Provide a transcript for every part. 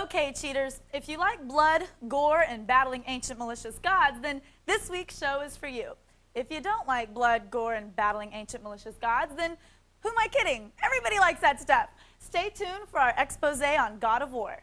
Okay, cheaters, if you like blood, gore, and battling ancient malicious gods, then this week's show is for you. If you don't like blood, gore, and battling ancient malicious gods, then who am I kidding? Everybody likes that stuff. Stay tuned for our expose on God of War.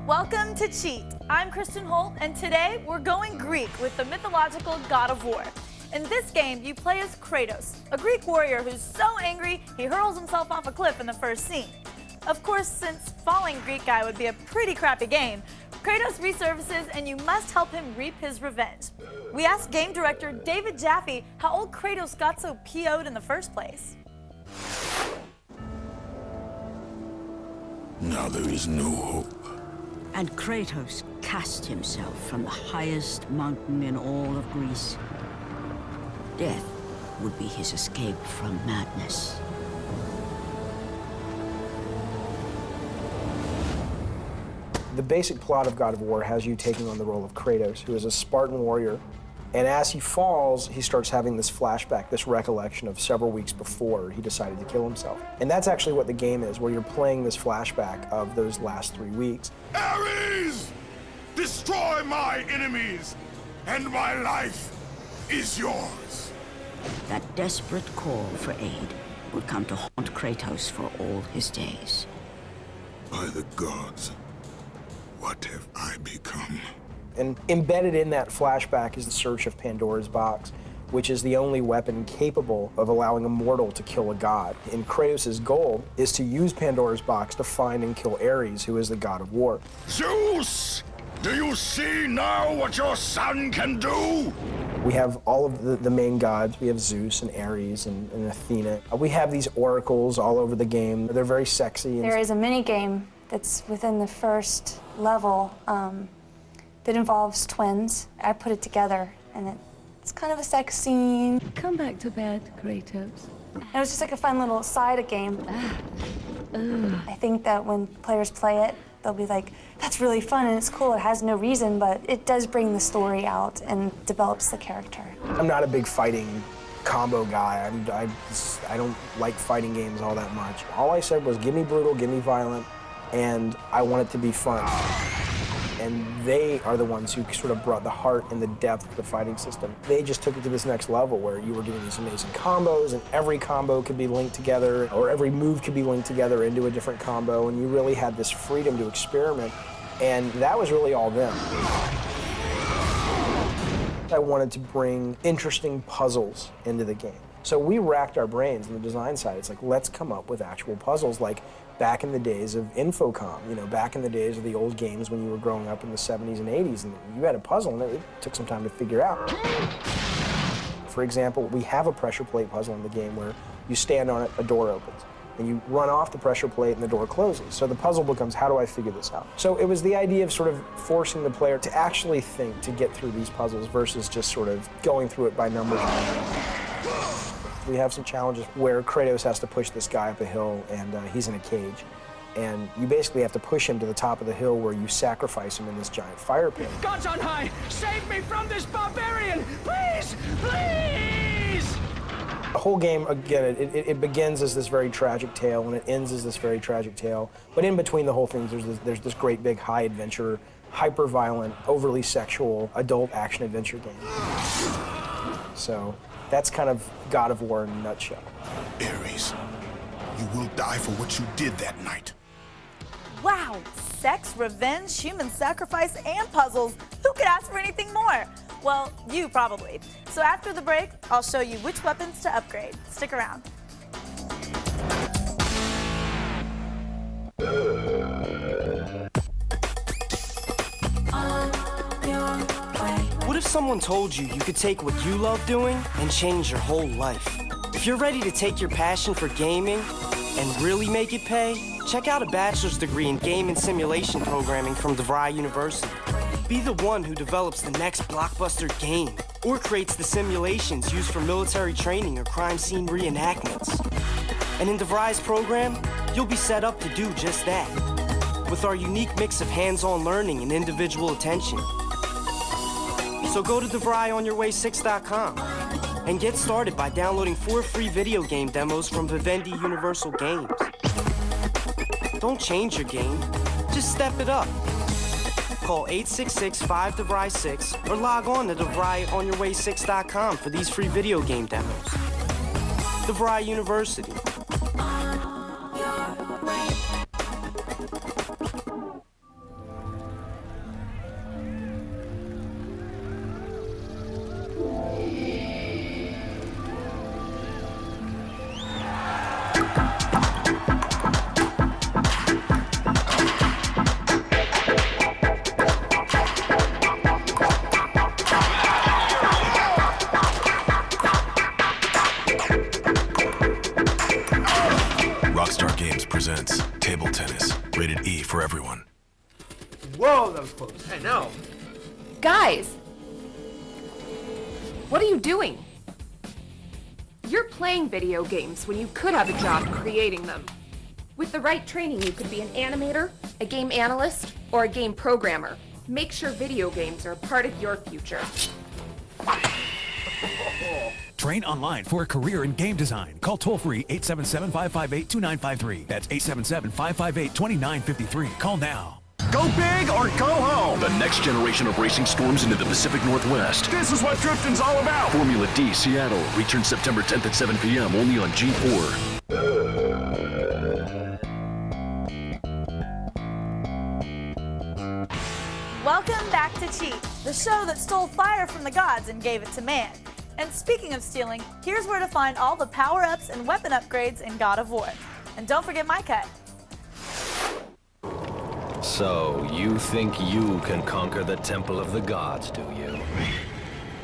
Welcome to Cheat. I'm Kristin Holt, and today we're going Greek with the mythological God of War. In this game, you play as Kratos, a Greek warrior who's so angry he hurls himself off a cliff in the first scene. Of course, since falling Greek guy would be a pretty crappy game, Kratos resurfaces and you must help him reap his revenge. We asked game director David Jaffe how old Kratos got so PO'd in the first place. Now there is no hope. And Kratos cast himself from the highest mountain in all of Greece. Death would be his escape from madness. The basic plot of God of War has you taking on the role of Kratos, who is a Spartan warrior. And as he falls, he starts having this flashback, this recollection of several weeks before he decided to kill himself. And that's actually what the game is, where you're playing this flashback of those last 3 weeks. Ares! Destroy my enemies, and my life is yours. That desperate call for aid would come to haunt Kratos for all his days. By the gods, what have I become? And embedded in that flashback is the search of Pandora's box, which is the only weapon capable of allowing a mortal to kill a god. And Kratos' goal is to use Pandora's box to find and kill Ares, who is the god of war. Zeus! Do you see now what your son can do? We have all of the main gods. We have Zeus and Ares and Athena. We have these oracles all over the game. They're very sexy. There is a mini game that's within the first level that involves twins. I put it together, and it's kind of a sex scene. Come back to bed, Kratos. And it was just like a fun little side game. I think that when players play it, they'll be like, that's really fun and it's cool, it has no reason, but it does bring the story out and develops the character. I'm not a big fighting combo guy. I don't like fighting games all that much. All I said was, give me brutal, give me violent, and I want it to be fun. And they are the ones who sort of brought the heart and the depth to the fighting system. They just took it to this next level where you were doing these amazing combos, and every combo could be linked together, or every move could be linked together into a different combo, and you really had this freedom to experiment, and that was really all them. I wanted to bring interesting puzzles into the game. So we racked our brains on the design side. It's like, let's come up with actual puzzles, like back in the days of Infocom, back in the days of the old games when you were growing up in the 70s and 80s, and you had a puzzle, and it took some time to figure out. For example, we have a pressure plate puzzle in the game where you stand on it, a door opens, and you run off the pressure plate and the door closes. So the puzzle becomes, how do I figure this out? So it was the idea of sort of forcing the player to actually think to get through these puzzles versus just sort of going through it by numbers. We have some challenges where Kratos has to push this guy up a hill, and he's in a cage. And you basically have to push him to the top of the hill where you sacrifice him in this giant fire pit. Gods on high, save me from this barbarian! Please! Please! The whole game, again, it begins as this very tragic tale, and it ends as this very tragic tale. But in between the whole thing, there's this great big high adventure, hyper-violent, overly sexual, adult action-adventure game. So that's kind of God of War in a nutshell. Ares, you will die for what you did that night. Wow, sex, revenge, human sacrifice, and puzzles. Who could ask for anything more? Well, you probably. So after the break, I'll show you which weapons to upgrade. Stick around. What if someone told you you could take what you love doing and change your whole life? If you're ready to take your passion for gaming and really make it pay, check out a bachelor's degree in game and simulation programming from DeVry University. Be the one who develops the next blockbuster game or creates the simulations used for military training or crime scene reenactments. And in DeVry's program, you'll be set up to do just that, with our unique mix of hands-on learning and individual attention. So go to DeVryOnYourWay6.com and get started by downloading 4 free video game demos from Vivendi Universal Games. Don't change your game, just step it up. Call 866-5DeVry6 or log on to DeVryOnYourWay6.com for these free video game demos. DeVry University. Presents Table Tennis, rated E for everyone. Whoa, that was close. I know. Guys! What are you doing? You're playing video games when you could have a job creating them. With the right training, you could be an animator, a game analyst, or a game programmer. Make sure video games are a part of your future. Train online for a career in game design. Call toll-free 877-558-2953. That's 877-558-2953. Call now. Go big or go home! The next generation of racing storms into the Pacific Northwest. This is what drifting's all about! Formula D Seattle returns September 10th at 7 p.m. only on G4. Welcome back to Cheat, the show that stole fire from the gods and gave it to man. And speaking of stealing, here's where to find all the power-ups and weapon upgrades in God of War. And don't forget my cut. So, you think you can conquer the Temple of the Gods, do you?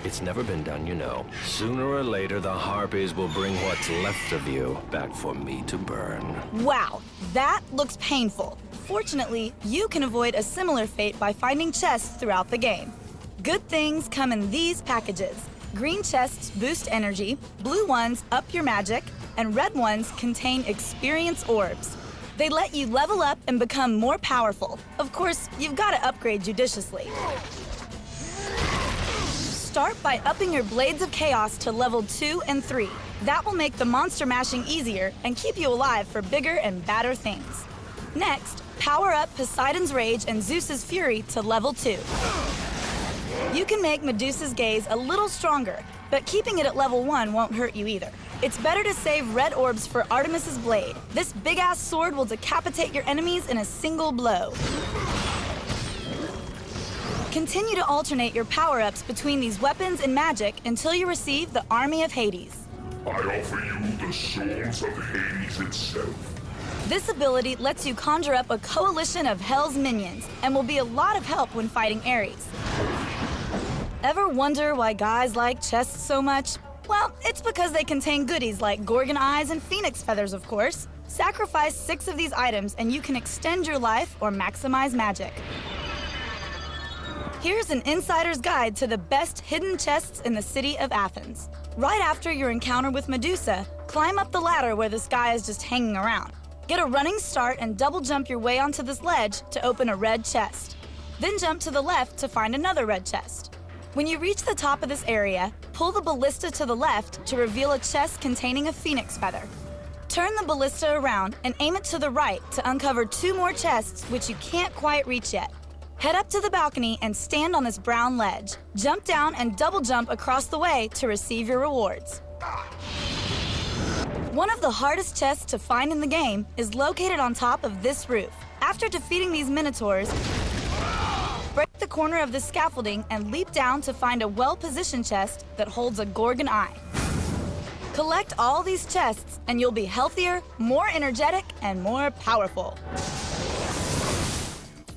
It's never been done, you know. Sooner or later, the Harpies will bring what's left of you back for me to burn. Wow, that looks painful. Fortunately, you can avoid a similar fate by finding chests throughout the game. Good things come in these packages. Green chests boost energy, blue ones up your magic, and red ones contain experience orbs. They let you level up and become more powerful. Of course, you've got to upgrade judiciously. Start by upping your Blades of Chaos to level 2 and 3. That will make the monster mashing easier and keep you alive for bigger and badder things. Next, power up Poseidon's Rage and Zeus's Fury to level 2. You can make Medusa's Gaze a little stronger, but keeping it at level 1 won't hurt you either. It's better to save red orbs for Artemis's Blade. This big-ass sword will decapitate your enemies in a single blow. Continue to alternate your power-ups between these weapons and magic until you receive the Army of Hades. I offer you the souls of Hades itself. This ability lets you conjure up a coalition of Hell's minions and will be a lot of help when fighting Ares. Ever wonder why guys like chests so much? Well, it's because they contain goodies like Gorgon eyes and phoenix feathers, of course. Sacrifice 6 of these items and you can extend your life or maximize magic. Here's an insider's guide to the best hidden chests in the city of Athens. Right after your encounter with Medusa, climb up the ladder where this guy is just hanging around. Get a running start and double jump your way onto this ledge to open a red chest. Then jump to the left to find another red chest. When you reach the top of this area, pull the ballista to the left to reveal a chest containing a phoenix feather. Turn the ballista around and aim it to the right to uncover 2 more chests which you can't quite reach yet. Head up to the balcony and stand on this brown ledge. Jump down and double jump across the way to receive your rewards. One of the hardest chests to find in the game is located on top of this roof. After defeating these Minotaurs, break the corner of this scaffolding and leap down to find a well-positioned chest that holds a Gorgon eye. Collect all these chests and you'll be healthier, more energetic, and more powerful.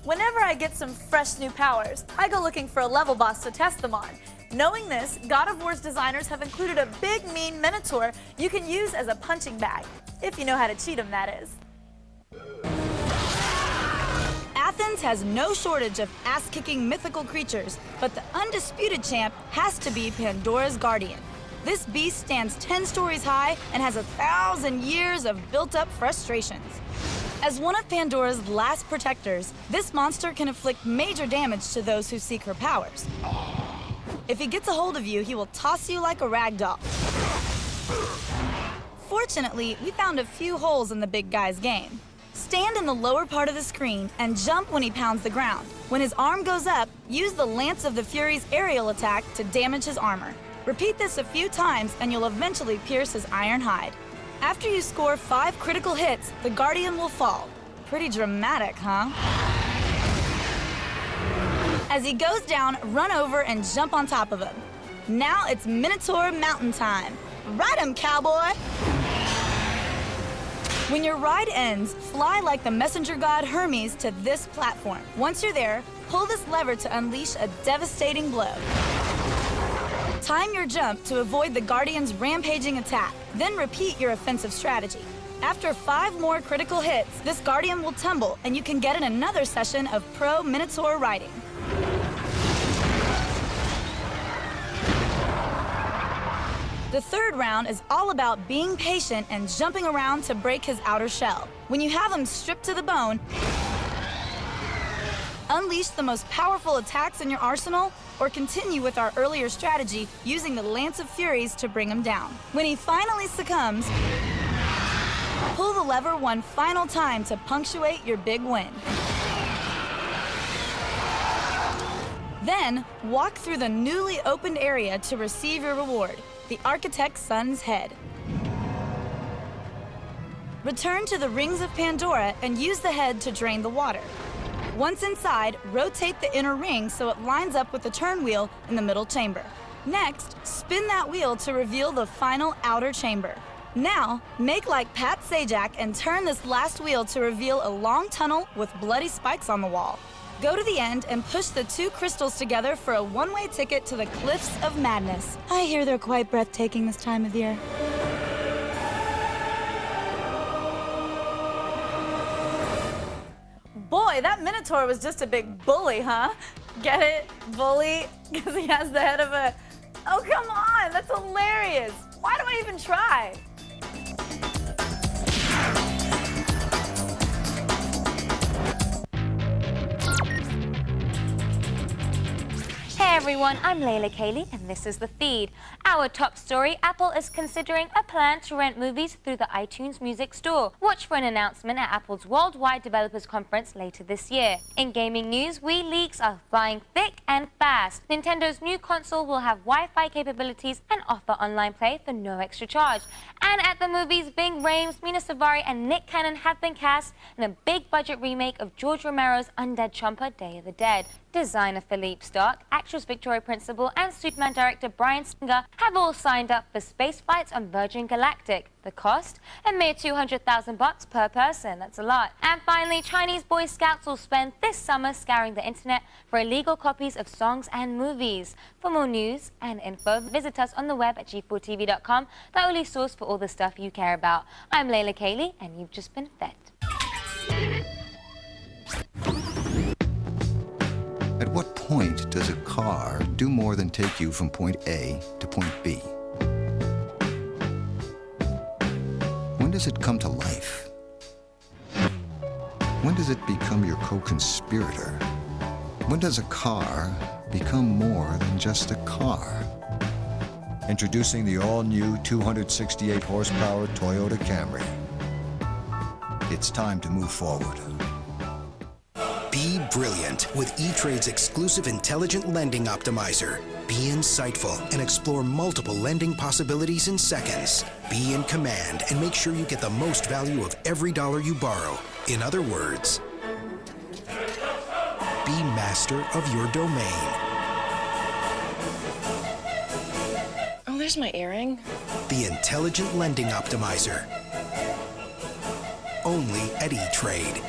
Whenever I get some fresh new powers, I go looking for a level boss to test them on. Knowing this, God of War's designers have included a big, mean Minotaur you can use as a punching bag. If you know how to cheat him, that is. Athens has no shortage of ass-kicking mythical creatures, but the undisputed champ has to be Pandora's guardian. This beast stands 10 stories high and has 1,000 years of built-up frustrations. As one of Pandora's last protectors, this monster can inflict major damage to those who seek her powers. If he gets a hold of you, he will toss you like a rag doll. Fortunately, we found a few holes in the big guy's game. Stand in the lower part of the screen and jump when he pounds the ground. When his arm goes up, use the Lance of the Fury's aerial attack to damage his armor. Repeat this a few times and you'll eventually pierce his iron hide. After you score 5 critical hits, the Guardian will fall. Pretty dramatic, huh? As he goes down, run over and jump on top of him. Now it's Minotaur mountain time. Ride him, cowboy! When your ride ends, fly like the messenger god Hermes to this platform. Once you're there, pull this lever to unleash a devastating blow. Time your jump to avoid the Guardian's rampaging attack, then repeat your offensive strategy. After 5 more critical hits, this Guardian will tumble and you can get in another session of pro Minotaur riding. The third round is all about being patient and jumping around to break his outer shell. When you have him stripped to the bone, unleash the most powerful attacks in your arsenal, or continue with our earlier strategy using the Lance of Furies to bring him down. When he finally succumbs, pull the lever one final time to punctuate your big win. Then, walk through the newly opened area to receive your reward, the Architect's Son's head. Return to the Rings of Pandora and use the head to drain the water. Once inside, rotate the inner ring so it lines up with the turn wheel in the middle chamber. Next, spin that wheel to reveal the final outer chamber. Now, make like Pat Sajak and turn this last wheel to reveal a long tunnel with bloody spikes on the wall. Go to the end and push the 2 crystals together for a one-way ticket to the Cliffs of Madness. I hear they're quite breathtaking this time of year. Boy, that Minotaur was just a big bully, huh? Get it? Bully? Because he has the head of a... Oh, come on! That's hilarious! Why do I even try? Hey everyone, I'm Layla Kaylee and this is The Feed. Our top story, Apple is considering a plan to rent movies through the iTunes Music Store. Watch for an announcement at Apple's Worldwide Developers Conference later this year. In gaming news, Wii leaks are flying thick and fast. Nintendo's new console will have Wi-Fi capabilities and offer online play for no extra charge. And at the movies, Ving Rhames, Mina Savari and Nick Cannon have been cast in a big budget remake of George Romero's Undead Chomper, Day of the Dead. Designer Philippe Stark, actress Victoria Principal, and Superman director Bryan Singer have all signed up for space flights on Virgin Galactic. The cost? A mere $200,000 per person. That's a lot. And finally, Chinese Boy Scouts will spend this summer scouring the internet for illegal copies of songs and movies. For more news and info, visit us on the web at g4tv.com, the only source for all the stuff you care about. I'm Layla Kaylee, and you've just been fed. At what point does a car do more than take you from point A to point B? When does it come to life? When does it become your co-conspirator? When does a car become more than just a car? Introducing the all-new 268 horsepower Toyota Camry. It's time to move forward. Be brilliant with E-Trade's exclusive intelligent lending optimizer. Be insightful and explore multiple lending possibilities in seconds. Be in command and make sure you get the most value of every dollar you borrow. In other words, be master of your domain. Oh, there's my earring. The intelligent lending optimizer. Only at E-Trade.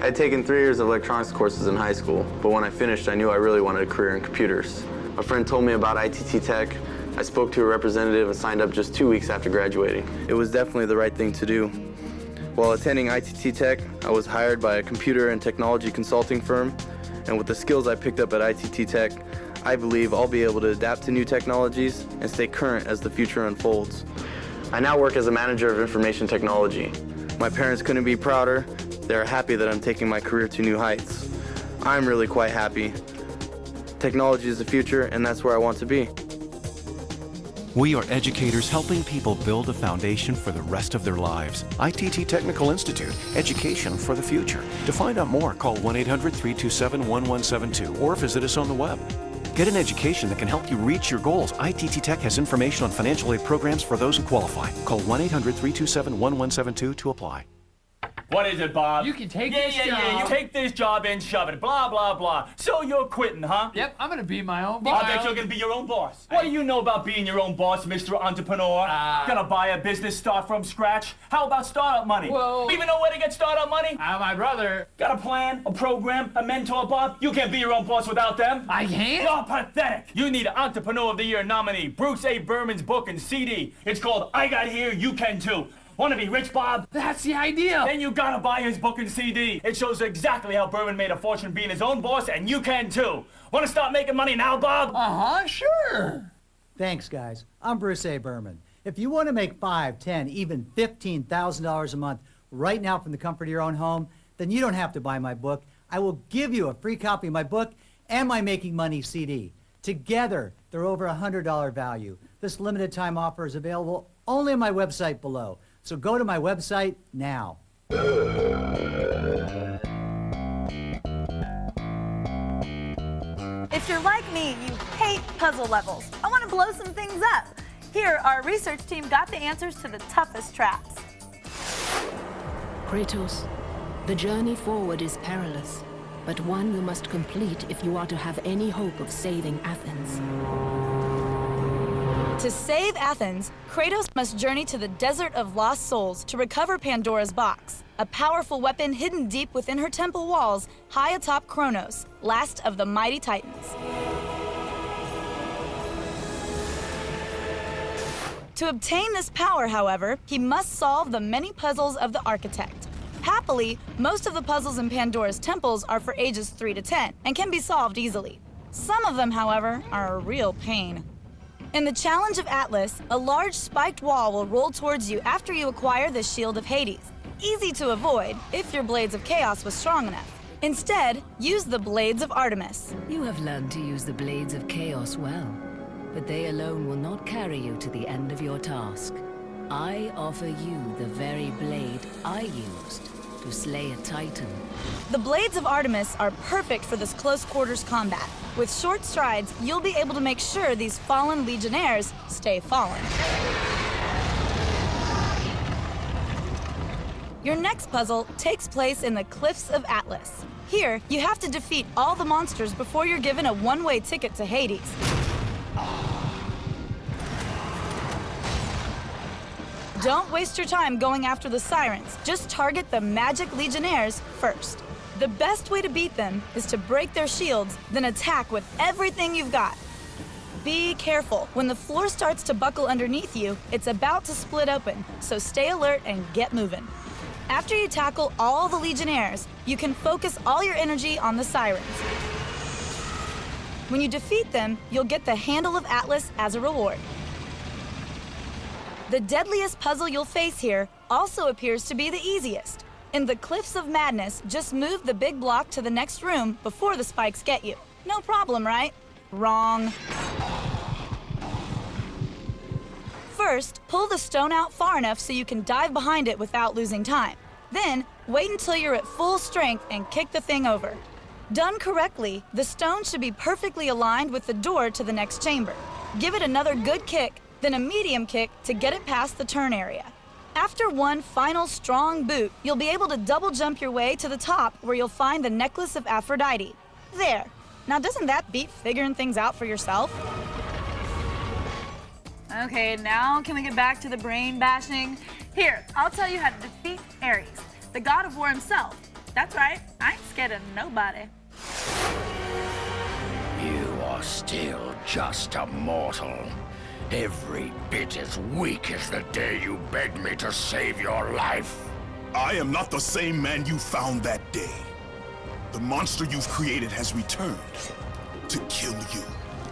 I'd taken 3 years of electronics courses in high school, but when I finished, I knew I really wanted a career in computers. A friend told me about ITT Tech. I spoke to a representative and signed up just 2 weeks after graduating. It was definitely the right thing to do. While attending ITT Tech, I was hired by a computer and technology consulting firm, and with the skills I picked up at ITT Tech, I believe I'll be able to adapt to new technologies and stay current as the future unfolds. I now work as a manager of information technology. My parents couldn't be prouder. They're happy that I'm taking my career to new heights. I'm really quite happy. Technology is the future, and that's where I want to be. We are educators helping people build a foundation for the rest of their lives. ITT Technical Institute, education for the future. To find out more, call 1-800-327-1172 or visit us on the web. Get an education that can help you reach your goals. ITT Tech has information on financial aid programs for those who qualify. Call 1-800-327-1172 to apply. What is it, Bob? You can take this job. Yeah, you take this job and shove it. Blah, blah, blah. So you're quitting, huh? Yep, I'm gonna be my own boss. I bet you're gonna be your own boss. What do you know about being your own boss, Mr. Entrepreneur? Gonna buy a business, start from scratch? How about startup money? Whoa. Even know where to get startup money? My brother. Got a plan, a program, a mentor, Bob? You can't be your own boss without them. I can't? You're pathetic. You need an Entrepreneur of the Year nominee, Bruce A. Berman's book and CD. It's called I Got Here, You Can Too. Want to be rich, Bob? That's the idea. Then you gotta buy his book and CD. It shows exactly how Berman made a fortune being his own boss, and you can too. Want to start making money now, Bob? Sure. Thanks, guys. I'm Bruce A. Berman. If you want to make $5,000, $10,000, even $15,000 a month right now from the comfort of your own home, then you don't have to buy my book. I will give you a free copy of my book and my Making Money CD. Together, they're over $100 value. This limited time offer is available only on my website below. So go to my website now. If you're like me, you hate puzzle levels. I want to blow some things up. Here, our research team got the answers to the toughest traps. Kratos, the journey forward is perilous, but one you must complete if you are to have any hope of saving Athens. To save Athens, Kratos must journey to the Desert of Lost Souls to recover Pandora's box, a powerful weapon hidden deep within her temple walls, high atop Kronos, last of the mighty Titans. To obtain this power, however, he must solve the many puzzles of the architect. Happily, most of the puzzles in Pandora's temples are for ages 3 to 10 and can be solved easily. Some of them, however, are a real pain. In the Challenge of Atlas, a large spiked wall will roll towards you after you acquire the Shield of Hades. Easy to avoid if your Blades of Chaos was strong enough. Instead, use the Blades of Artemis. You have learned to use the Blades of Chaos well, but they alone will not carry you to the end of your task. I offer you the very blade I used to slay a Titan. The Blades of Artemis are perfect for this close quarters combat. With short strides, you'll be able to make sure these fallen legionnaires stay fallen. Your next puzzle takes place in the Cliffs of Atlas. Here, you have to defeat all the monsters before you're given a one-way ticket to Hades. Don't waste your time going after the sirens. Just target the magic legionnaires first. The best way to beat them is to break their shields, then attack with everything you've got. Be careful. When the floor starts to buckle underneath you, it's about to split open, so stay alert and get moving. After you tackle all the legionnaires, you can focus all your energy on the sirens. When you defeat them, you'll get the Handle of Atlas as a reward. The deadliest puzzle you'll face here also appears to be the easiest. In the Cliffs of Madness, just move the big block to the next room before the spikes get you. No problem, right? Wrong. First, pull the stone out far enough so you can dive behind it without losing time. Then, wait until you're at full strength and kick the thing over. Done correctly, the stone should be perfectly aligned with the door to the next chamber. Give it another good kick, then a medium kick to get it past the turn area. After one final strong boot, you'll be able to double jump your way to the top where you'll find the Necklace of Aphrodite. There. Now doesn't that beat figuring things out for yourself? Okay, now can we get back to the brain bashing? Here, I'll tell you how to defeat Ares, the god of war himself. That's right, I ain't scared of nobody. You are still just a mortal. Every bit as weak as the day you begged me to save your life. I am not the same man you found that day. The monster you've created has returned to kill you.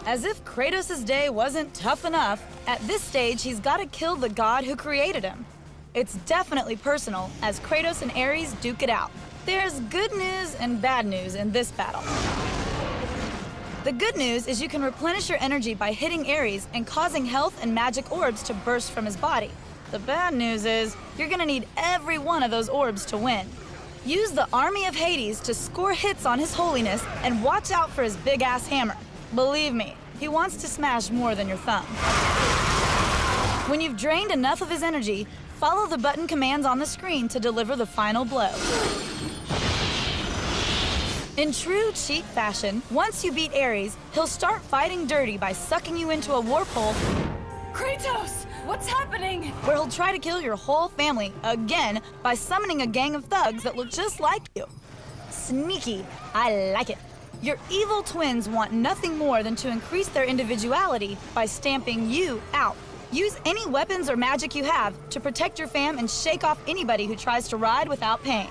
As if Kratos' day wasn't tough enough, at this stage he's got to kill the god who created him. It's definitely personal, as Kratos and Ares duke it out. There's good news and bad news in this battle. The good news is you can replenish your energy by hitting Ares and causing health and magic orbs to burst from his body. The bad news is you're gonna need every one of those orbs to win. Use the Army of Hades to score hits on his holiness and watch out for his big-ass hammer. Believe me, he wants to smash more than your thumb. When you've drained enough of his energy, follow the button commands on the screen to deliver the final blow. In true cheat fashion, once you beat Ares, he'll start fighting dirty by sucking you into a warp hole. Kratos, what's happening? Where he'll try to kill your whole family, again, by summoning a gang of thugs that look just like you. Sneaky, I like it. Your evil twins want nothing more than to increase their individuality by stamping you out. Use any weapons or magic you have to protect your fam and shake off anybody who tries to ride without paying.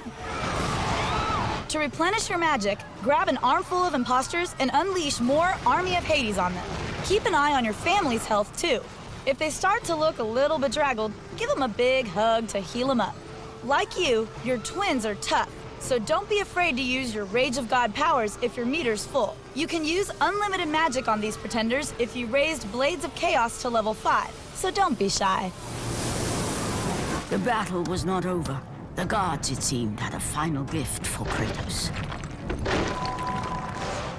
To replenish your magic, grab an armful of imposters and unleash more Army of Hades on them. Keep an eye on your family's health, too. If they start to look a little bedraggled, give them a big hug to heal them up. Like you, your twins are tough, so don't be afraid to use your Rage of God powers if your meter's full. You can use unlimited magic on these pretenders if you raised Blades of Chaos to level 5, so don't be shy. The battle was not over. The gods, it seemed, had a final gift for Kratos.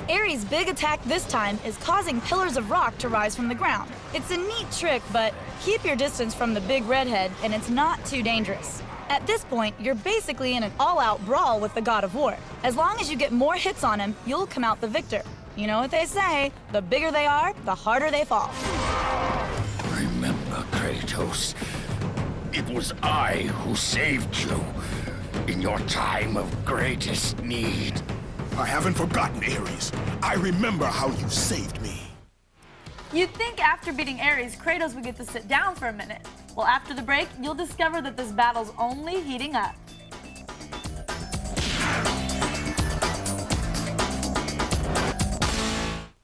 Ares' big attack this time is causing pillars of rock to rise from the ground. It's a neat trick, but keep your distance from the big redhead and it's not too dangerous. At this point, you're basically in an all-out brawl with the God of War. As long as you get more hits on him, you'll come out the victor. You know what they say, the bigger they are, the harder they fall. Remember, Kratos, it was I who saved you in your time of greatest need. I haven't forgotten, Ares. I remember how you saved me. You'd think after beating Ares, Kratos would get to sit down for a minute. Well, after the break, you'll discover that this battle's only heating up.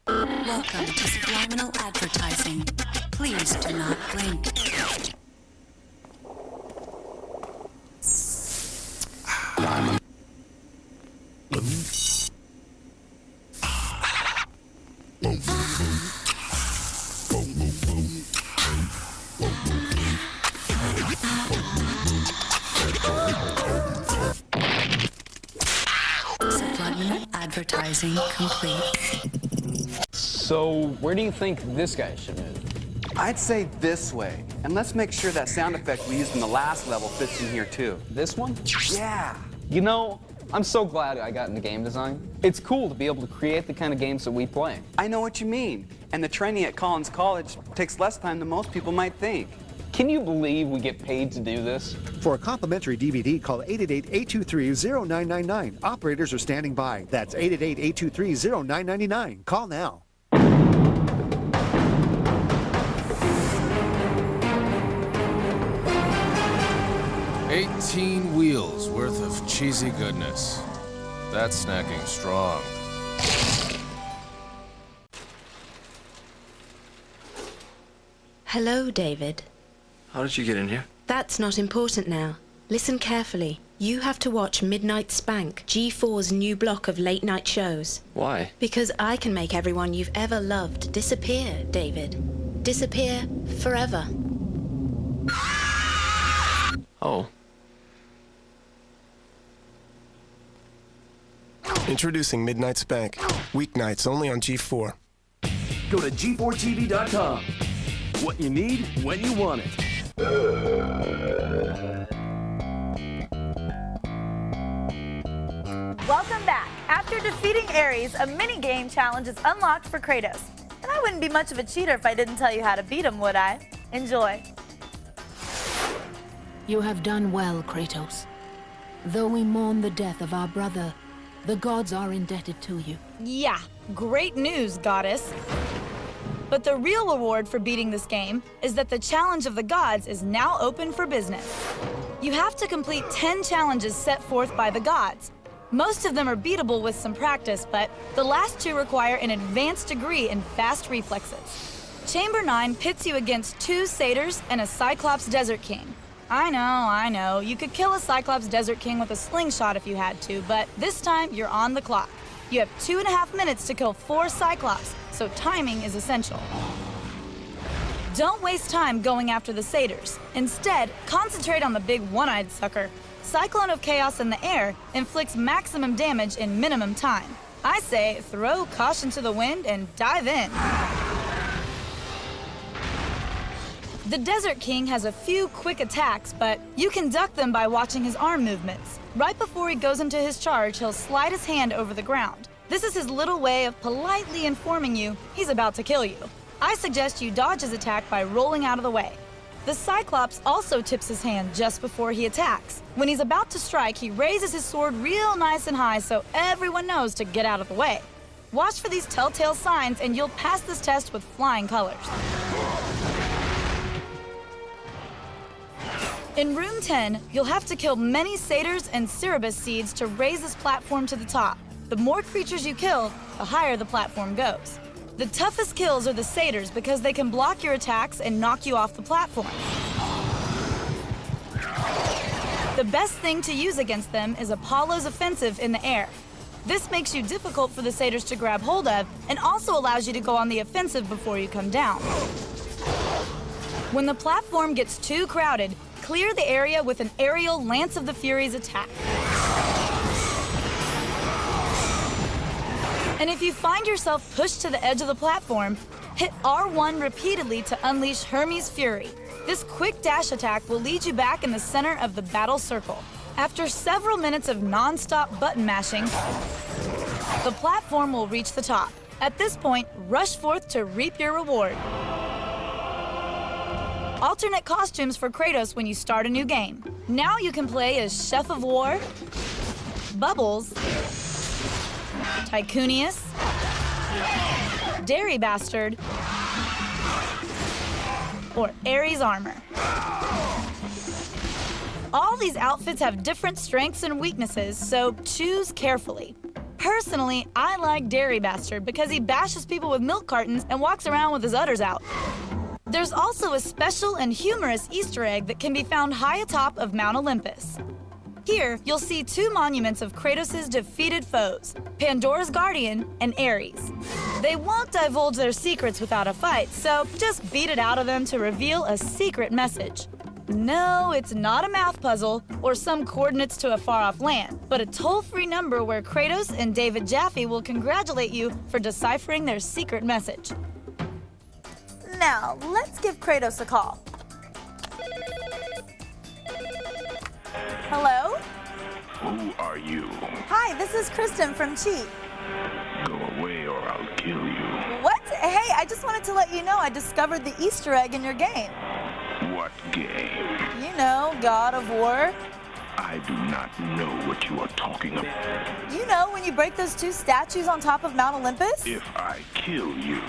Welcome to subliminal advertising. Please do not blink. Subliminal advertising complete. So, where do you think this guy should move? I'd say this way. And let's make sure that sound effect we used in the last level fits in here too. This one? Yeah. You know, I'm so glad I got into game design. It's cool to be able to create the kind of games that we play. I know what you mean. And the training at Collins College takes less time than most people might think. Can you believe we get paid to do this? For a complimentary DVD, call 888-823-0999. Operators are standing by. That's 888-823-0999. Call now. $18 wheels worth of cheesy goodness. That's snacking strong. Hello, David. How did you get in here? That's not important now. Listen carefully. You have to watch Midnight Spank, G4's new block of late-night shows. Why? Because I can make everyone you've ever loved disappear, David. Disappear forever. Oh. Introducing Midnight Spank. Weeknights only on G4. Go to G4TV.com. What you need, when you want it. Welcome back. After defeating Ares, a mini-game challenge is unlocked for Kratos. And I wouldn't be much of a cheater if I didn't tell you how to beat him, would I? Enjoy. You have done well, Kratos. Though we mourn the death of our brother, the gods are indebted to you. Yeah, great news, goddess. But the real reward for beating this game is that the challenge of the gods is now open for business. You have to complete 10 challenges set forth by the gods. Most of them are beatable with some practice, but the last 2 require an advanced degree in fast reflexes. Chamber 9 pits you against 2 satyrs and a Cyclops Desert King. I know, you could kill a Cyclops Desert King with a slingshot if you had to, but this time you're on the clock. You have 2.5 minutes to kill 4 Cyclops, so timing is essential. Don't waste time going after the satyrs. Instead, concentrate on the big one-eyed sucker. Cyclone of Chaos in the air inflicts maximum damage in minimum time. I say throw caution to the wind and dive in. The Desert King has a few quick attacks, but you can duck them by watching his arm movements. Right before he goes into his charge, he'll slide his hand over the ground. This is his little way of politely informing you he's about to kill you. I suggest you dodge his attack by rolling out of the way. The Cyclops also tips his hand just before he attacks. When he's about to strike, he raises his sword real nice and high so everyone knows to get out of the way. Watch for these telltale signs and you'll pass this test with flying colors. In Room 10, you'll have to kill many satyrs and Cerebus seeds to raise this platform to the top. The more creatures you kill, the higher the platform goes. The toughest kills are the satyrs because they can block your attacks and knock you off the platform. The best thing to use against them is Apollo's offensive in the air. This makes you difficult for the satyrs to grab hold of and also allows you to go on the offensive before you come down. When the platform gets too crowded, clear the area with an aerial Lance of the Furies attack. And if you find yourself pushed to the edge of the platform, hit R1 repeatedly to unleash Hermes' Fury. This quick dash attack will lead you back in the center of the battle circle. After several minutes of non-stop button mashing, the platform will reach the top. At this point, rush forth to reap your reward. Alternate costumes for Kratos when you start a new game. Now you can play as Chef of War, Bubbles, Tycoonius, Dairy Bastard, or Ares Armor. All these outfits have different strengths and weaknesses, so choose carefully. Personally, I like Dairy Bastard because he bashes people with milk cartons and walks around with his udders out. There's also a special and humorous Easter egg that can be found high atop of Mount Olympus. Here, you'll see 2 monuments of Kratos' defeated foes, Pandora's Guardian and Ares. They won't divulge their secrets without a fight, so just beat it out of them to reveal a secret message. No, it's not a math puzzle or some coordinates to a far-off land, but a toll-free number where Kratos and David Jaffe will congratulate you for deciphering their secret message. Now, let's give Kratos a call. Hello? Who are you? Hi, this is Kristin from Cheat. Go away or I'll kill you. What? Hey, I just wanted to let you know I discovered the Easter egg in your game. What game? You know, God of War. I do not know what you are talking about. You know, when you break those 2 statues on top of Mount Olympus? If I kill you,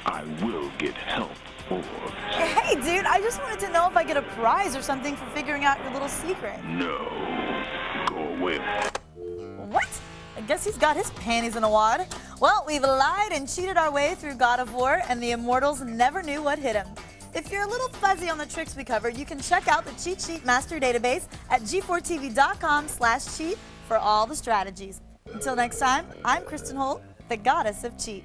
I will get help orbs. Hey, dude, I just wanted to know if I get a prize or something for figuring out your little secret. No. Go away. What? I guess he's got his panties in a wad. Well, we've lied and cheated our way through God of War, and the immortals never knew what hit him. If you're a little fuzzy on the tricks we covered, you can check out the Cheat Sheet Master Database at g4tv.com/cheat for all the strategies. Until next time, I'm Kristin Holt, the goddess of cheat.